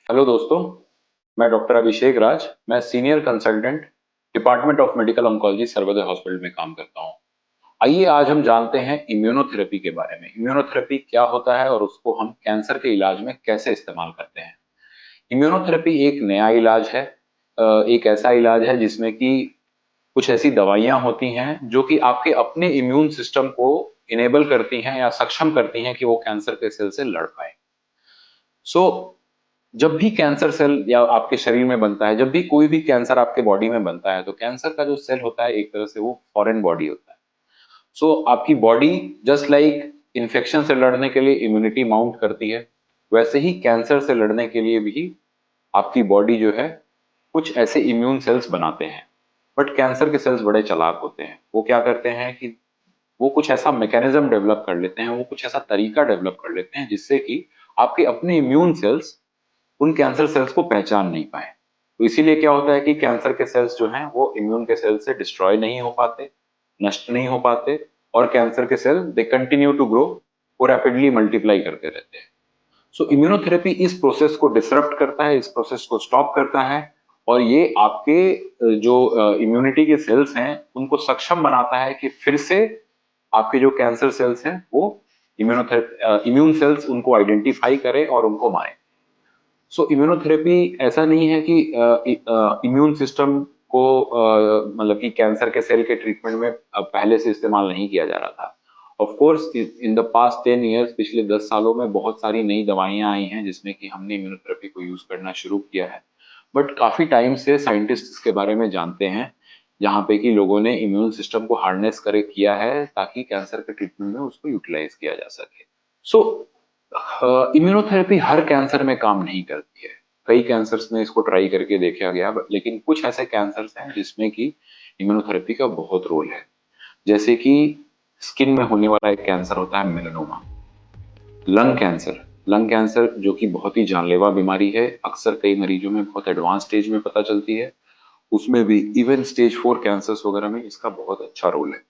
Hello दोस्तों। मैं doctor अभिषेक राज। मैं senior consultant department of medical oncology Sarvodaya hospital में काम करता हूं। आइए आज हम जानते हैं इम्यूनोथेरेपी के बारे में। इम्यूनोथेरेपी क्या होता है और उसको हम कैंसर के इलाज में कैसे इस्तेमाल करते हैं। इम्यूनोथेरेपी एक नया इलाज है। एक ऐसा इलाज है जिसमें कि कुछ ऐसी दवाइयां होती हैं जो कि आपके अपने इम्यून सिस्टम को इनेबल करती हैं या सक्षम करती हैं कि वो कैंसर के सेल से लड़ पाए। सो जब भी कैंसर सेल या आपके शरीर में बनता है, जब भी कोई भी कैंसर आपके बॉडी में बनता है, तो कैंसर का जो सेल होता है एक तरह से वो फॉरेन बॉडी होता है। सो आपकी बॉडी जस्ट लाइक इन्फेक्शन से लड़ने के लिए इम्यूनिटी माउंट करती है, वैसे ही कैंसर से लड़ने के लिए भी आपकी बॉडी जो है कुछ ऐसे इम्यून सेल्स बनाते हैं। बट कैंसर के सेल्स बड़े चालाक होते हैं। वो क्या करते हैं कि वो कुछ ऐसा मैकेनिज्म डेवलप कर लेते हैं, वो कुछ ऐसा तरीका डेवलप कर लेते हैं जिससे कि आपके अपने इम्यून सेल्स उन कैंसर सेल्स को पहचान नहीं पाए। तो इसीलिए क्या होता है कि कैंसर के सेल्स जो हैं वो इम्यून के सेल्स से डिस्ट्रॉय नहीं हो पाते, नष्ट नहीं हो पाते, और कैंसर के cell they continue to grow, वो रैपिडली मल्टीप्लाई करते रहते हैं। सो इम्यूनोथेरेपी इस प्रोसेस को डिसरप्ट करता है, इस प्रोसेस को स्टॉप करता है, और ये आपके जो इम्यूनिटी के सेल्स हैं उनको सक्षम बनाता है कि फिर से आपके जो कैंसर सेल्स हैं वो इम्यून सेल्स उनको आइडेंटिफाई करें और उनको मारे। सो इम्यूनोथेरेपी ऐसा नहीं है कि इम्यून सिस्टम को मतलब कि कैंसर के सेल के ट्रीटमेंट में पहले से इस्तेमाल नहीं किया जा रहा था। Of course in the past 10 years, पिछले 10 सालों में बहुत सारी नई दवाइयां आई हैं जिसमें कि हमने इम्यूनोथेरेपी को यूज करना शुरू किया है। बट काफी टाइम से साइंटिस्ट इसके बारे में जानते हैं, जहाँ पे कि लोगों ने इम्यून सिस्टम को हार्नेस करे किया है ताकि कैंसर के ट्रीटमेंट में उसको यूटिलाइज किया जा सके। सो इम्यूनोथेरेपी हर कैंसर में काम नहीं करती है। कई कैंसर्स में इसको ट्राई करके देखा गया, लेकिन कुछ ऐसे कैंसर्स हैं जिसमें कि इम्यूनोथेरेपी का बहुत रोल है। जैसे कि स्किन में होने वाला एक कैंसर होता है melanoma. Lung cancer, lung cancer जो कि बहुत ही जानलेवा बीमारी है, अक्सर कई मरीजों में बहुत एडवांस स्टेज में पता चलती है। उसमें भी इवन स्टेज 4 कैंसर्स वगैरह में इसका बहुत अच्छा रोल है।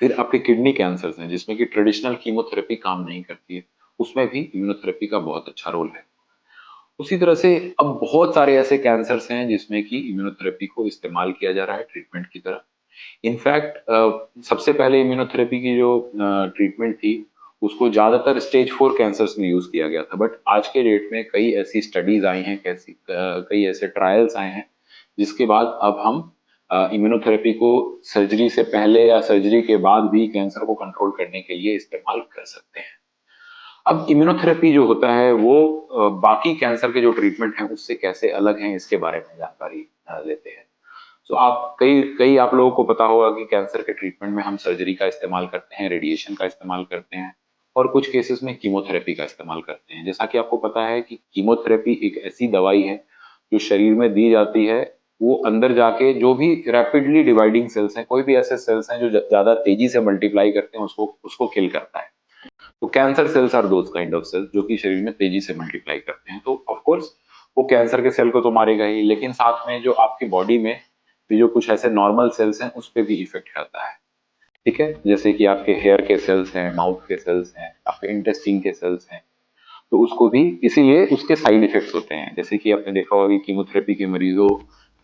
फिर आपके किडनी कैंसर्स हैं जिसमें कि ट्रेडिशनल कीमोथेरेपी काम नहीं करती है, उसमें भी इम्यूनोथेरेपी का बहुत अच्छा रोल है। उसी तरह से अब बहुत सारे ऐसे कैंसर्स हैं जिसमें कि इम्यूनोथेरेपी को इस्तेमाल किया जा रहा है ट्रीटमेंट की तरह। इनफैक्ट सबसे पहले इम्यूनोथेरेपी की जो ट्रीटमेंट थी उसको ज्यादातर स्टेज 4 कैंसर्स में यूज किया गया था। बट आज के डेट में कई ऐसी स्टडीज आई हैं, कई ऐसे ट्रायल्स आए हैं जिसके बाद अब हम इम्यूनोथेरेपी को सर्जरी से पहले या सर्जरी के बाद भी कैंसर को कंट्रोल करने के लिए इस्तेमाल कर सकते हैं। अब इम्यूनोथेरेपी जो होता है वो बाकी कैंसर के जो ट्रीटमेंट हैं उससे कैसे अलग हैं इसके बारे में जानकारी लेते हैं। तो आप कई कई आप लोगों को पता होगा कि कैंसर के ट्रीटमेंट में हम सर्जरी का इस्तेमाल करते हैं, रेडिएशन का इस्तेमाल करते हैं, और कुछ केसेस में कीमोथेरेपी का इस्तेमाल करते हैं। जैसा कि आपको पता है कि कीमोथेरेपी एक ऐसी दवाई है जो शरीर में दी जाती है। वो अंदर जाके जो भी रैपिडली डिवाइडिंग सेल्स हैं, कोई भी ऐसे सेल्स हैं जो ज्यादा तेजी से मल्टीप्लाई करते हैं, उसको उसको किल करता है। तो cancer cells are those kind of cells जो कि शरीर में तेजी से मल्टीप्लाई करते हैं। तो ऑफ कोर्स वो कैंसर के सेल को तो मारेगा ही, लेकिन साथ में जो आपकी बॉडी में भी जो कुछ ऐसे नॉर्मल सेल्स हैं उस पर भी इफेक्ट करता है। ठीक है, जैसे कि आपके हेयर के सेल्स हैं, माउथ के सेल्स हैं, आपके इंटेस्टाइन के सेल्स हैं, तो उसको भी, इसीलिए उसके साइड इफेक्ट्स होते हैं। जैसे कि आपने देखा होगा कि कीमोथेरेपी के मरीजों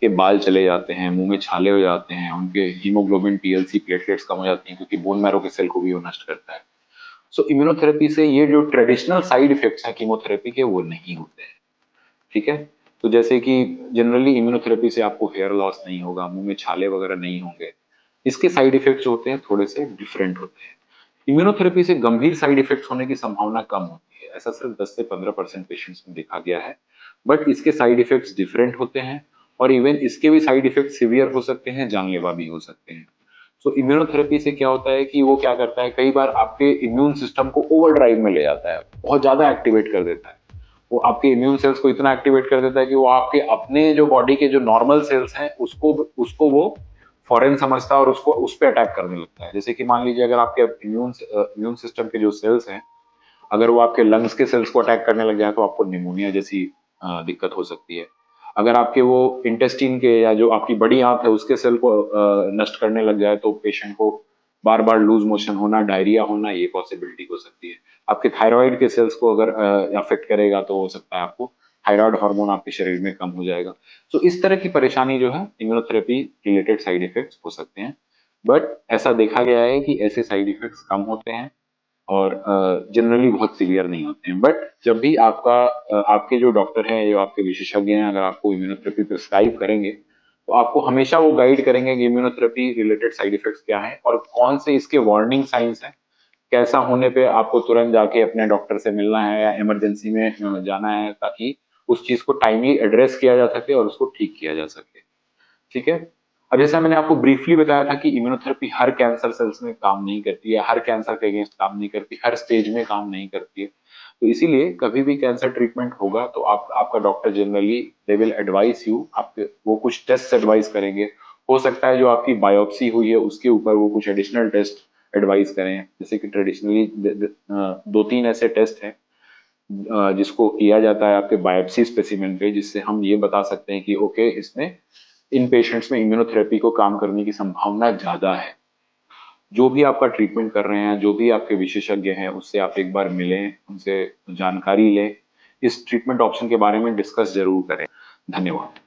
के बाल चले जाते हैं, मुंह में छाले हो जाते हैं, उनके हीमोग्लोबिन पीएलसी प्लेटलेट्स कम हो जाती हैं क्योंकि बोन मैरो के सेल को भी वो नष्ट करता है। सो इम्यूनोथेरेपी से ये जो ट्रेडिशनल साइड इफेक्ट्स हैं कीमोथेरेपी के वो नहीं होते हैं। ठीक है, तो जैसे कि जनरली इम्यूनोथेरेपी से आपको हेयर लॉस नहीं होगा, मुंह में छाले वगैरह नहीं होंगे। इसके साइड इफेक्ट्स होते हैं थोड़े से डिफरेंट होते हैं। इम्यूनोथेरेपी से गंभीर साइड इफेक्ट्स होने की संभावना कम होती है, ऐसा सिर्फ 10 से 15% पेशेंट्स में देखा गया है। बट इसके साइड इफेक्ट्स डिफरेंट होते हैं, और इवन इसके भी साइड इफेक्ट सिवियर हो सकते हैं, जानलेवा भी हो सकते हैं। सो इम्यूनोथेरेपी से क्या होता है कि वो क्या करता है, कई बार आपके इम्यून सिस्टम को ओवरड्राइव में ले जाता है, बहुत ज्यादा एक्टिवेट कर देता है। वो आपके इम्यून सेल्स को इतना एक्टिवेट कर देता है कि वो आपके अपने जो बॉडी के जो नॉर्मल सेल्स हैं उसको उसको वो फॉरेन समझता है और उसको उस पर अटैक करने लगता है। जैसे कि मान लीजिए अगर आपके इम्यून सिस्टम के जो सेल्स हैं, अगर वो आपके लंग्स के सेल्स को अटैक करने लग जाए तो आपको निमोनिया जैसी दिक्कत हो सकती है। अगर आपके वो इंटेस्टिन के या जो आपकी बड़ी आंत है उसके सेल को नष्ट करने लग जाए तो पेशेंट को बार बार लूज मोशन होना, डायरिया होना, ये पॉसिबिलिटी हो सकती है। आपके थायराइड के सेल्स को अगर अफेक्ट करेगा तो हो सकता है आपको थायराइड हार्मोन आपके शरीर में कम हो जाएगा। तो इस तरह की परेशानी जो है इम्यूनोथेरेपी रिलेटेड साइड इफेक्ट्स हो सकते हैं, बट ऐसा देखा गया है कि ऐसे साइड इफेक्ट्स कम होते हैं और जनरली बहुत सीवियर नहीं होते हैं। बट जब भी आपके जो डॉक्टर हैं या आपके विशेषज्ञ हैं अगर आपको इम्यूनोथेरेपी प्रिस्क्राइब करेंगे तो आपको हमेशा वो गाइड करेंगे कि इम्यूनोथेरेपी रिलेटेड साइड इफेक्ट्स क्या हैं और कौन से इसके वार्निंग साइंस हैं, कैसा होने पे आपको तुरंत जाके अपने डॉक्टर से मिलना है या इमरजेंसी में जाना है ताकि उस चीज को टाइमली एड्रेस किया जा सके और उसको ठीक किया जा सके। ठीक है। अब जैसा मैंने आपको ब्रीफली बताया था कि इम्यूनोथेरेपी हर कैंसर सेल्स में काम नहीं करती है, हर कैंसर के अगेंस्ट काम नहीं करती, हर स्टेज में काम नहीं करती है। तो इसीलिए कभी भी कैंसर ट्रीटमेंट होगा तो आपका doctor generally they will advice you, आपके वो कुछ टेस्ट एडवाइस करेंगे। हो सकता है जो आपकी बायोप्सी हुई है उसके ऊपर वो कुछ एडिशनल टेस्ट एडवाइस करें, जैसे कि ट्रेडिशनली दो तीन ऐसे टेस्ट हैं जिसको किया जाता है आपके बायोप्सी स्पेसिमेन पे, जिससे हम ये बता सकते हैं कि ओके इसमें इन पेशेंट्स में इम्यूनोथेरेपी को काम करने की संभावना ज्यादा है। जो भी आपका ट्रीटमेंट कर रहे हैं, जो भी आपके विशेषज्ञ हैं, उससे आप एक बार मिलें, उनसे जानकारी लें, इस ट्रीटमेंट ऑप्शन के बारे में डिस्कस जरूर करें। धन्यवाद।